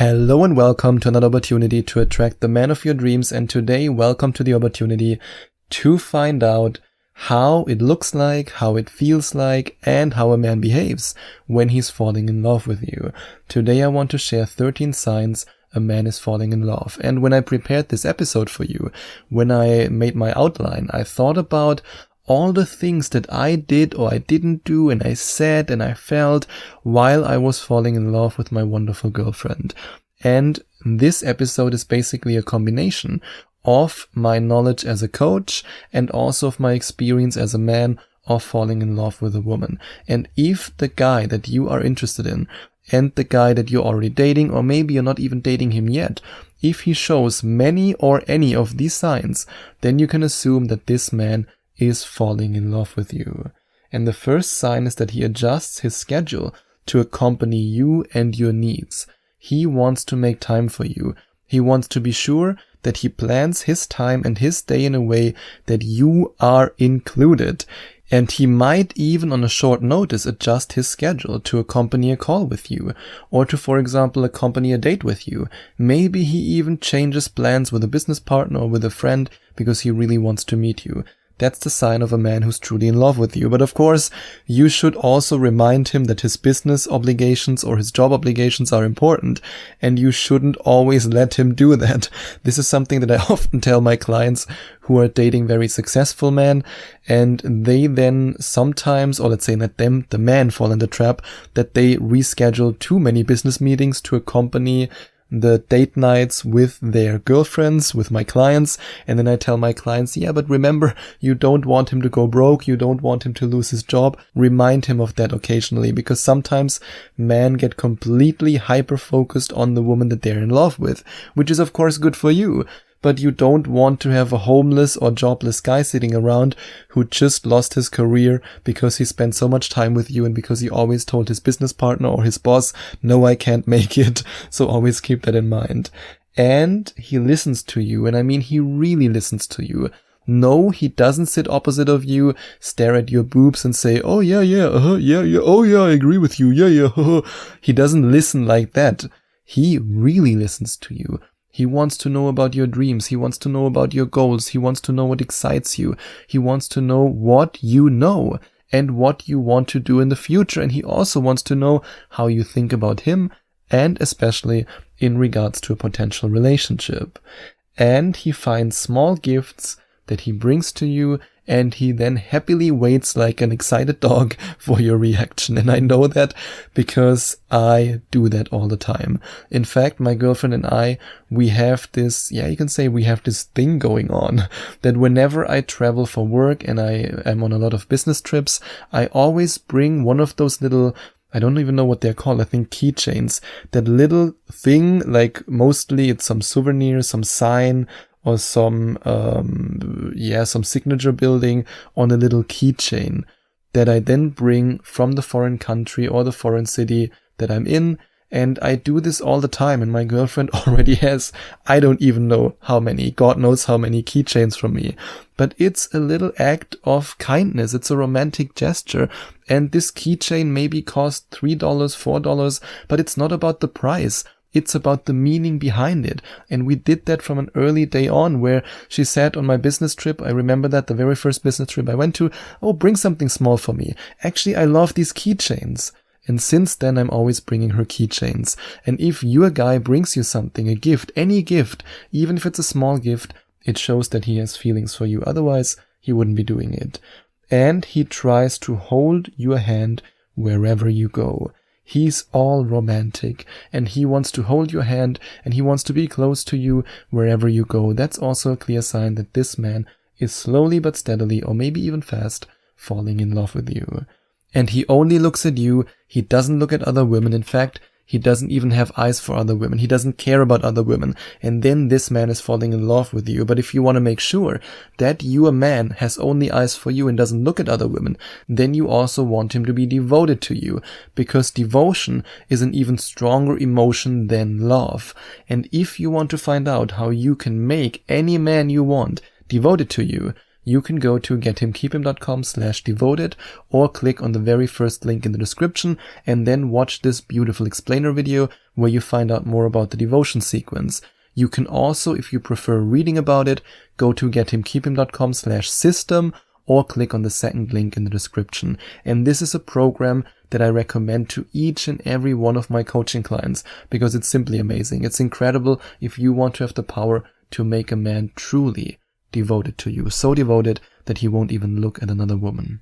Hello and welcome to another opportunity to attract the man of your dreams, and today welcome to the opportunity to find out how it looks like, how it feels like, and how a man behaves when he's falling in love with you. Today I want to share 13 signs a man is falling in love. And when I prepared this episode for you, when I made my outline, I thought about all the things that I did or I didn't do and I said and I felt while I was falling in love with my wonderful girlfriend. And this episode is basically a combination of my knowledge as a coach and also of my experience as a man of falling in love with a woman. And if the guy that you are interested in and the guy that you're already dating, or maybe you're not even dating him yet, if he shows many or any of these signs, then you can assume that this man is falling in love with you. And the first sign is that he adjusts his schedule to accompany you and your needs. He wants to make time for you. He wants to be sure that he plans his time and his day in a way that you are included. And he might even on a short notice adjust his schedule to accompany a call with you, or to, for example, accompany a date with you. Maybe he even changes plans with a business partner or with a friend because he really wants to meet you. That's the sign of a man who's truly in love with you. But of course, you should also remind him that his business obligations or his job obligations are important, and you shouldn't always let him do that. This is something that I often tell my clients who are dating very successful men, and they then sometimes, or let's say let them, the man, fall in the trap that they reschedule too many business meetings to accompany the date nights with their girlfriends, with my clients. And then I tell my clients, yeah, but remember, you don't want him to go broke. You don't want him to lose his job. Remind him of that occasionally, because sometimes men get completely hyper-focused on the woman that they're in love with, which is of course good for you. But you don't want to have a homeless or jobless guy sitting around who just lost his career because he spent so much time with you and because he always told his business partner or his boss, no, I can't make it. So always keep that in mind. And he listens to you. And I mean, he really listens to you. No, he doesn't sit opposite of you, stare at your boobs and say, oh yeah, oh yeah, I agree with you, yeah. He doesn't listen like that. He really listens to you. He wants to know about your dreams. He wants to know about your goals. He wants to know what excites you. He wants to know what you know and what you want to do in the future. And he also wants to know how you think about him, and especially in regards to a potential relationship. And he finds small gifts that he brings to you, and he then happily waits like an excited dog for your reaction. And I know that because I do that all the time. In fact, my girlfriend and I, we have this, you can say we have this thing going on that whenever I travel for work and I am on a lot of business trips, I always bring one of those little, I don't even know what they're called, I think keychains, that little thing, like mostly it's some souvenir, some sign, or some signature building on a little keychain that I then bring from the foreign country or the foreign city that I'm in. And I do this all the time, and my girlfriend already has, I don't even know how many, God knows how many keychains from me. But it's a little act of kindness. It's a romantic gesture. And this keychain maybe cost $3, $4, but it's not about the price. It's about the meaning behind it. And we did that from an early day on, where she said on my business trip, I remember that the very first business trip I went to, oh, bring something small for me. Actually, I love these keychains. And since then, I'm always bringing her keychains. And if your guy brings you something, a gift, any gift, even if it's a small gift, it shows that he has feelings for you. Otherwise, he wouldn't be doing it. And he tries to hold your hand wherever you go. He's all romantic, and he wants to hold your hand, and he wants to be close to you wherever you go. That's also a clear sign that this man is slowly but steadily, or maybe even fast, falling in love with you. And he only looks at you. He doesn't look at other women. In fact, he doesn't even have eyes for other women. He doesn't care about other women. And then this man is falling in love with you. But if you want to make sure that your man has only eyes for you and doesn't look at other women, then you also want him to be devoted to you. Because devotion is an even stronger emotion than love. And if you want to find out how you can make any man you want devoted to you, you can go to gethimkeephim.com/devoted or click on the very first link in the description and then watch this beautiful explainer video where you find out more about the devotion sequence. You can also, if you prefer reading about it, go to gethimkeephim.com/system or click on the second link in the description. And this is a program that I recommend to each and every one of my coaching clients because it's simply amazing. It's incredible if you want to have the power to make a man truly devoted to you, so devoted that he won't even look at another woman.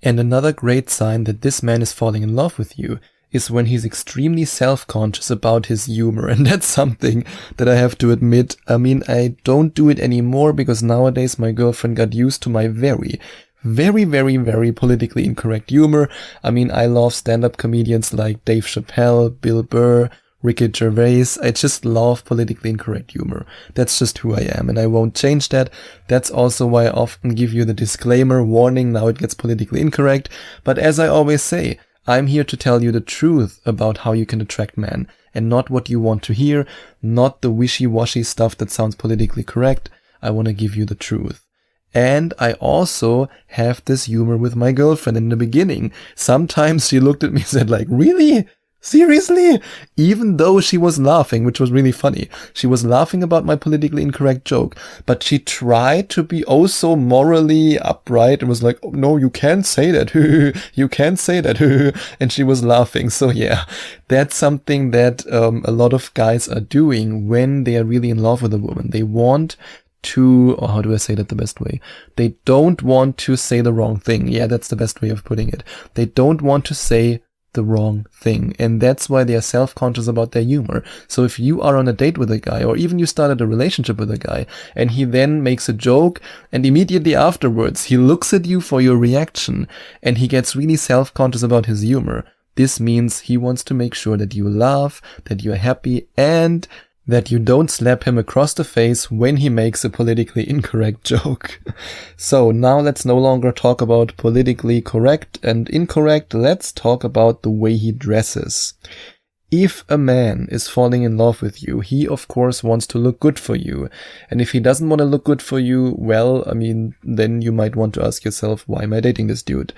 And another great sign that this man is falling in love with you is when he's extremely self-conscious about his humor. And that's something that I have to admit. I mean, I don't do it anymore because nowadays my girlfriend got used to my very politically incorrect humor. I mean, I love stand-up comedians like Dave Chappelle, Bill Burr, Ricky Gervais. I just love politically incorrect humor. That's just who I am, and I won't change that. That's also why I often give you the disclaimer warning, now it gets politically incorrect. But as I always say, I'm here to tell you the truth about how you can attract men, and not what you want to hear, not the wishy-washy stuff that sounds politically correct. I want to give you the truth. And I also have this humor with my girlfriend in the beginning. Sometimes she looked at me and said like, really? Seriously? Even though she was laughing, which was really funny. She was laughing about my politically incorrect joke, but she tried to be oh so morally upright and was like, oh, no, you can't say that. You can't say that. And she was laughing. So yeah, that's something that a lot of guys are doing when they are really in love with a woman. They want to, or how do I say that the best way? They don't want to say the wrong thing. Yeah, that's the best way of putting it. They don't want to say the wrong thing, and that's why they are self-conscious about their humor. So if you are on a date with a guy, or even you started a relationship with a guy, and he then makes a joke, and immediately afterwards he looks at you for your reaction, and he gets really self-conscious about his humor, this means he wants to make sure that you laugh, that you're happy, and that you don't slap him across the face when he makes a politically incorrect joke. So now let's no longer talk about politically correct and incorrect. Let's talk about the way he dresses. If a man is falling in love with you, he of course wants to look good for you. And if he doesn't want to look good for you, well, I mean, then you might want to ask yourself, why am I dating this dude?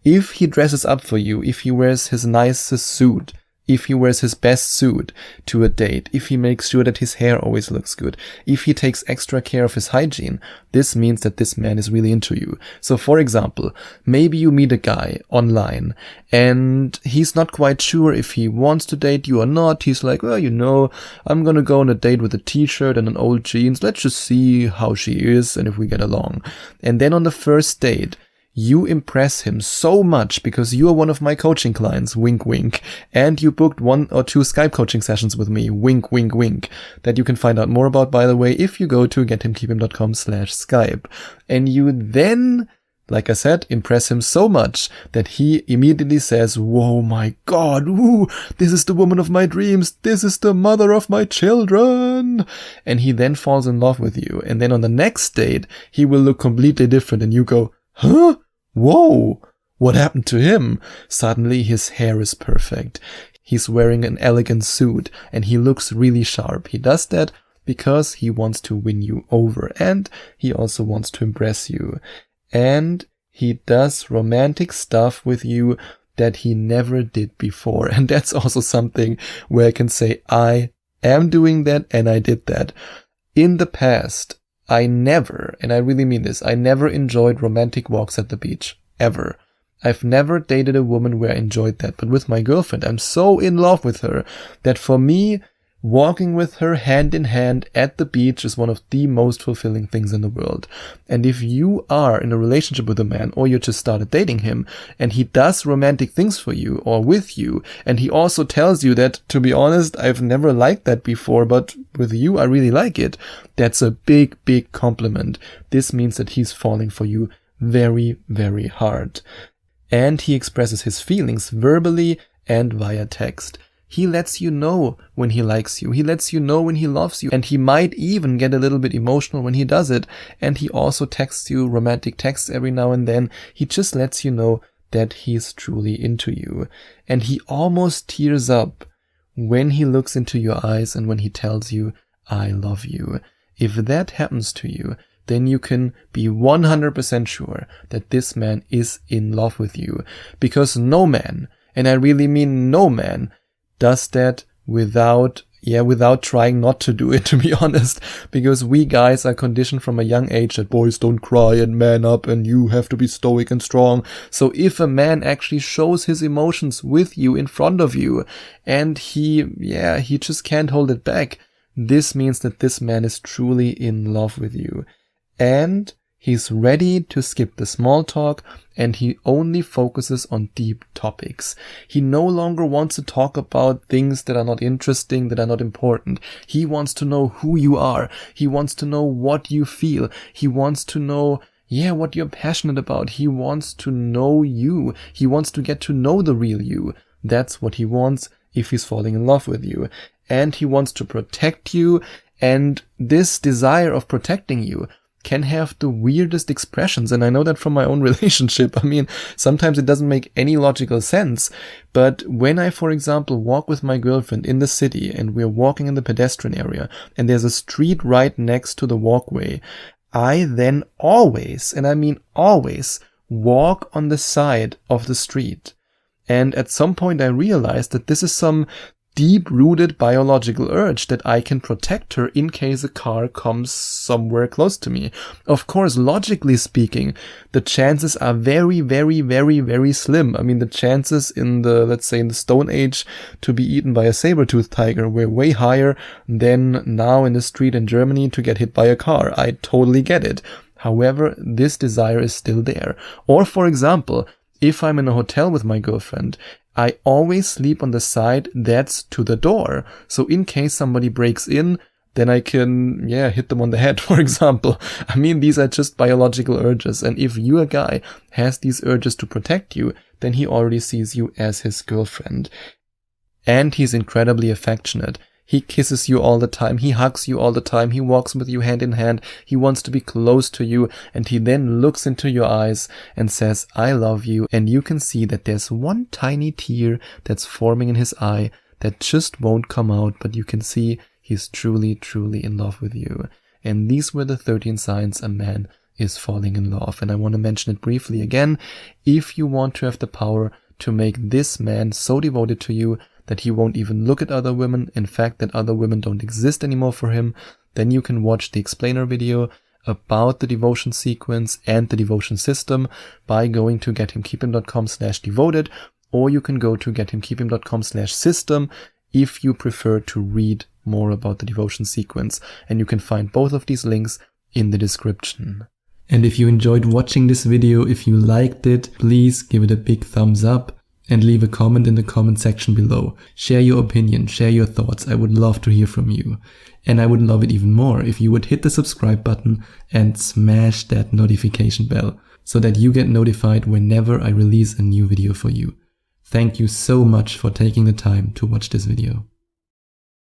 If he dresses up for you, if he wears his nicest suit, if he wears his best suit to a date, if he makes sure that his hair always looks good, if he takes extra care of his hygiene, this means that this man is really into you. So for example, maybe you meet a guy online and he's not quite sure if he wants to date you or not. He's like, well, you know, I'm gonna go on a date with a t-shirt and an old jeans. Let's just see how she is and if we get along. And then on the first date, you impress him so much because you are one of my coaching clients, wink wink, and you booked 1 or 2 Skype coaching sessions with me, wink wink wink, that you can find out more about, by the way, if you go to gethimkeephim.com/Skype. And you then, like I said, impress him so much that he immediately says, whoa, my God, ooh, this is the woman of my dreams, this is the mother of my children. And he then falls in love with you. And then on the next date, he will look completely different and you go, huh? Whoa, what happened to him? Suddenly his hair is perfect. He's wearing an elegant suit and he looks really sharp. He does that because he wants to win you over and he also wants to impress you. And he does romantic stuff with you that he never did before. And that's also something where I can say, I am doing that and I did that. In the past, I never, and I really mean this, I never enjoyed romantic walks at the beach. Ever. I've never dated a woman where I enjoyed that. But with my girlfriend, I'm so in love with her that for me, walking with her hand in hand at the beach is one of the most fulfilling things in the world. And if you are in a relationship with a man or you just started dating him and he does romantic things for you or with you and he also tells you that, to be honest, I've never liked that before, but with you I really like it, that's a big, big compliment. This means that he's falling for you very, very hard. And he expresses his feelings verbally and via text. He lets you know when he likes you. He lets you know when he loves you. And he might even get a little bit emotional when he does it. And he also texts you romantic texts every now and then. He just lets you know that he's truly into you. And he almost tears up when he looks into your eyes and when he tells you, I love you. If that happens to you, then you can be 100% sure that this man is in love with you. Because no man, and I really mean no man, does that without trying not to do it, to be honest, because we guys are conditioned from a young age that boys don't cry and man up and you have to be stoic and strong. So if a man actually shows his emotions with you in front of you and he just can't hold it back, this means that this man is truly in love with you. And he's ready to skip the small talk and he only focuses on deep topics. He no longer wants to talk about things that are not interesting, that are not important. He wants to know who you are. He wants to know what you feel. He wants to know, what you're passionate about. He wants to know you. He wants to get to know the real you. That's what he wants if he's falling in love with you. And he wants to protect you. And this desire of protecting you can have the weirdest expressions. And I know that from my own relationship. I mean, sometimes it doesn't make any logical sense. But when I, for example, walk with my girlfriend in the city and we're walking in the pedestrian area and there's a street right next to the walkway, I then always, and I mean always, walk on the side of the street. And at some point I realized that this is some deep-rooted biological urge that I can protect her in case a car comes somewhere close to me. Of course, logically speaking, the chances are very, very, very, very slim. I mean, the chances in the Stone Age to be eaten by a saber-toothed tiger were way higher than now in the street in Germany to get hit by a car. I totally get it. However, this desire is still there. Or, for example, if I'm in a hotel with my girlfriend, I always sleep on the side that's to the door. So in case somebody breaks in, then I can, hit them on the head, for example. I mean, these are just biological urges. And if your guy has these urges to protect you, then he already sees you as his girlfriend. And he's incredibly affectionate. He kisses you all the time. He hugs you all the time. He walks with you hand in hand. He wants to be close to you. And he then looks into your eyes and says, I love you. And you can see that there's one tiny tear that's forming in his eye that just won't come out. But you can see he's truly, truly in love with you. And these were the 13 signs a man is falling in love. And I want to mention it briefly again. If you want to have the power to make this man so devoted to you that he won't even look at other women, in fact that other women don't exist anymore for him, then you can watch the explainer video about the devotion sequence and the devotion system by going to gethimkeeping.com/devoted, or you can go to gethimkeeping.com/system if you prefer to read more about the devotion sequence, and you can find both of these links in the description. And if you enjoyed watching this video, if you liked it, please give it a big thumbs up and leave a comment in the comment section below. Share your opinion, share your thoughts. I would love to hear from you. And I would love it even more if you would hit the subscribe button and smash that notification bell so that you get notified whenever I release a new video for you. Thank you so much for taking the time to watch this video.